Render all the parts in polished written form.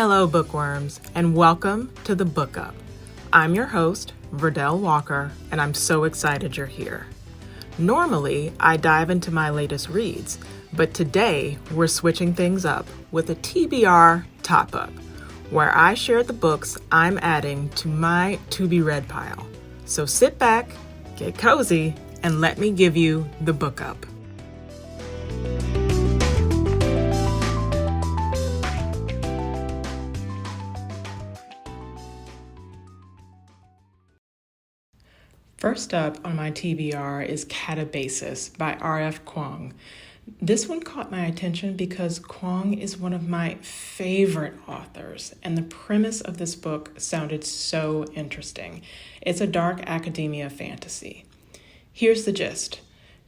Hello, bookworms, and welcome to the Book Up. I'm your host, Verdell Walker, and I'm so excited you're here. Normally, I dive into my latest reads, but today we're switching things up with a TBR top-up, where I share the books I'm adding to my to-be-read pile. So sit back, get cozy, and let me give you the Book Up. First up on my TBR is Katabasis by RF Kuang. This one caught my attention because Kuang is one of my favorite authors, and the premise of this book sounded so interesting. It's a dark academia fantasy. Here's the gist.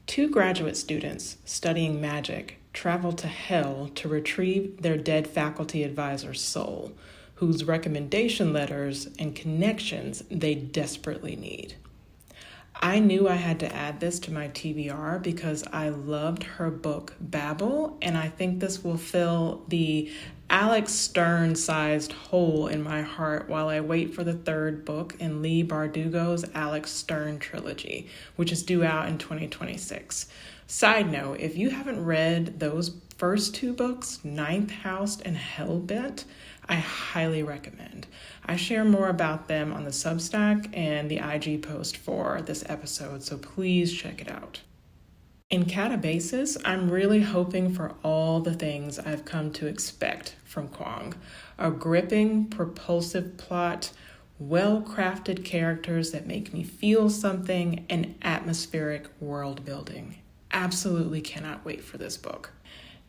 2 graduate students studying magic travel to hell to retrieve their dead faculty advisor's soul, whose recommendation letters and connections they desperately need. I knew I had to add this to my TBR because I loved her book Babel, and I think this will fill the Alex Stern-sized hole in my heart while I wait for the 3rd book in Leigh Bardugo's Alex Stern trilogy, which is due out in 2026. Side note, if you haven't read those first 2 books, Ninth House and Hellbent, I highly recommend. I share more about them on the Substack and the IG post for this episode, so please check it out. In Katabasis, I'm really hoping for all the things I've come to expect from Kuang. A gripping, propulsive plot, well-crafted characters that make me feel something, and atmospheric world building. Absolutely cannot wait for this book.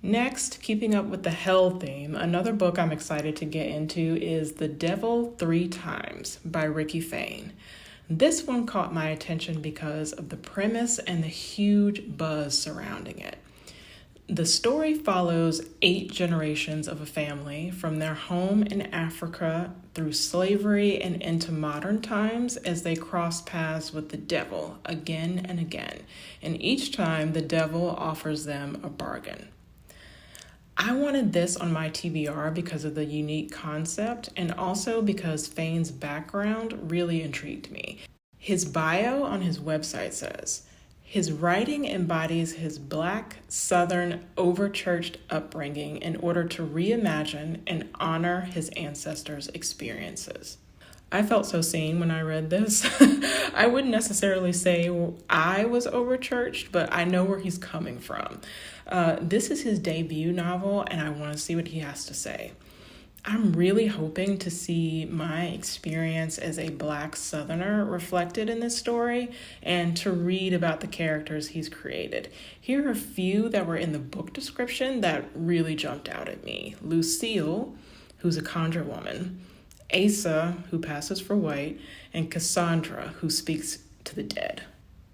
Next, keeping up with the hell theme, another book I'm excited to get into is The Devil 3 Times by Rickey Fayne. This one caught my attention because of the premise and the huge buzz surrounding it. The story follows 8 generations of a family from their home in Africa through slavery and into modern times as they cross paths with the devil again and again. And each time the devil offers them a bargain. I wanted this on my TBR because of the unique concept and also because Fayne's background really intrigued me. His bio on his website says, his writing embodies his Black, Southern, overchurched upbringing in order to reimagine and honor his ancestors' experiences. I felt so seen when I read this. I wouldn't necessarily say I was overchurched, but I know where he's coming from. This is his debut novel, and I want to see what he has to say. I'm really hoping to see my experience as a Black Southerner reflected in this story and to read about the characters he's created. Here are a few that were in the book description that really jumped out at me. Lucille, who's a conjure woman, Asa, who passes for white, and Cassandra, who speaks to the dead.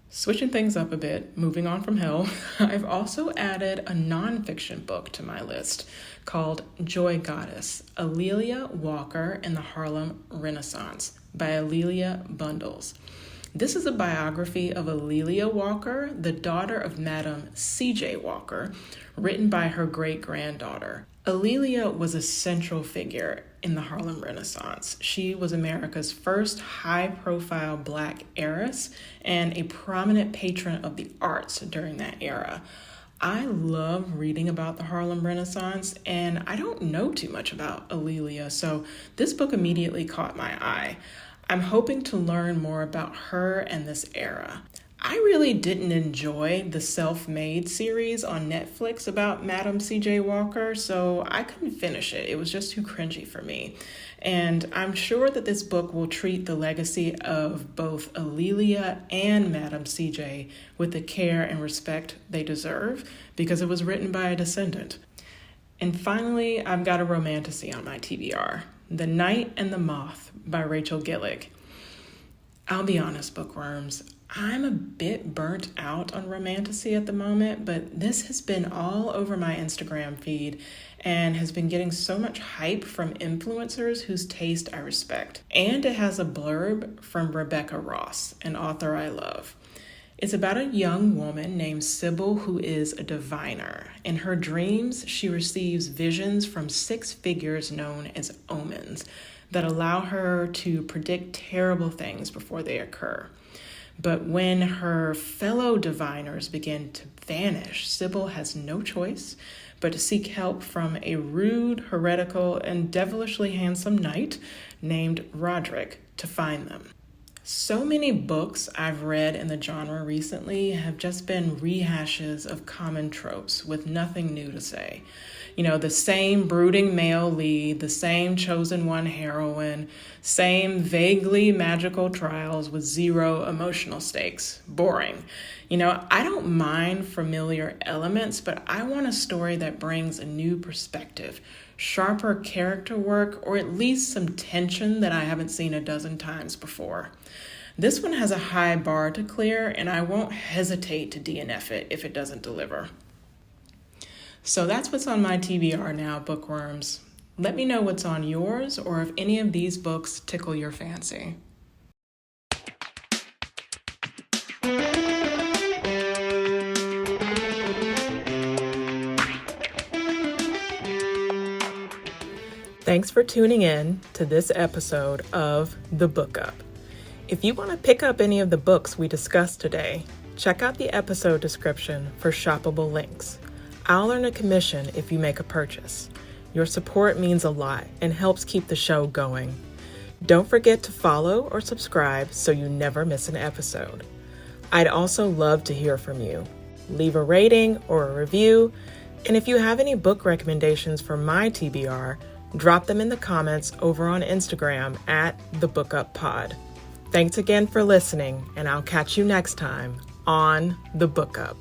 Switching things up a bit, moving on from hell, I've also added a nonfiction book to my list called Joy Goddess, A'Lelia Walker and the Harlem Renaissance by A'Lelia Bundles. This is a biography of A'Lelia Walker, the daughter of Madam C.J. Walker, written by her great-granddaughter. A'Lelia was a central figure in the Harlem Renaissance. She was America's first high-profile Black heiress and a prominent patron of the arts during that era. I love reading about the Harlem Renaissance, and I don't know too much about A'Lelia, so this book immediately caught my eye. I'm hoping to learn more about her and this era. I really didn't enjoy the Self-Made series on Netflix about Madam C.J. Walker, so I couldn't finish it. It was just too cringy for me. And I'm sure that this book will treat the legacy of both A'Lelia and Madam C.J. with the care and respect they deserve because it was written by a descendant. And finally, I've got a romantasy on my TBR, The Night and the Moth by Rachel Gillig. I'll be honest, bookworms, I'm a bit burnt out on romantasy at the moment, but this has been all over my Instagram feed and has been getting so much hype from influencers whose taste I respect. And it has a blurb from Rebecca Ross, an author I love. It's about a young woman named Sybil who is a diviner. In her dreams, she receives visions from 6 figures known as omens that allow her to predict terrible things before they occur. But when her fellow diviners begin to vanish, Sybil has no choice but to seek help from a rude, heretical, and devilishly handsome knight named Roderick to find them. So many books I've read in the genre recently have just been rehashes of common tropes with nothing new to say. You know, the same brooding male lead, the same chosen one heroine, same vaguely magical trials with 0 emotional stakes. Boring. You know, I don't mind familiar elements, but I want a story that brings a new perspective, sharper character work, or at least some tension that I haven't seen a dozen times before. This one has a high bar to clear, and I won't hesitate to DNF it if it doesn't deliver. So that's what's on my TBR now, bookworms. Let me know what's on yours, or if any of these books tickle your fancy. Thanks for tuning in to this episode of The Book Up. If you want to pick up any of the books we discussed today, check out the episode description for shoppable links. I'll earn a commission if you make a purchase. Your support means a lot and helps keep the show going. Don't forget to follow or subscribe so you never miss an episode. I'd also love to hear from you. Leave a rating or a review, and if you have any book recommendations for my TBR, drop them in the comments over on Instagram at @TheBookUpPod. Thanks again for listening, and I'll catch you next time on The Book Up.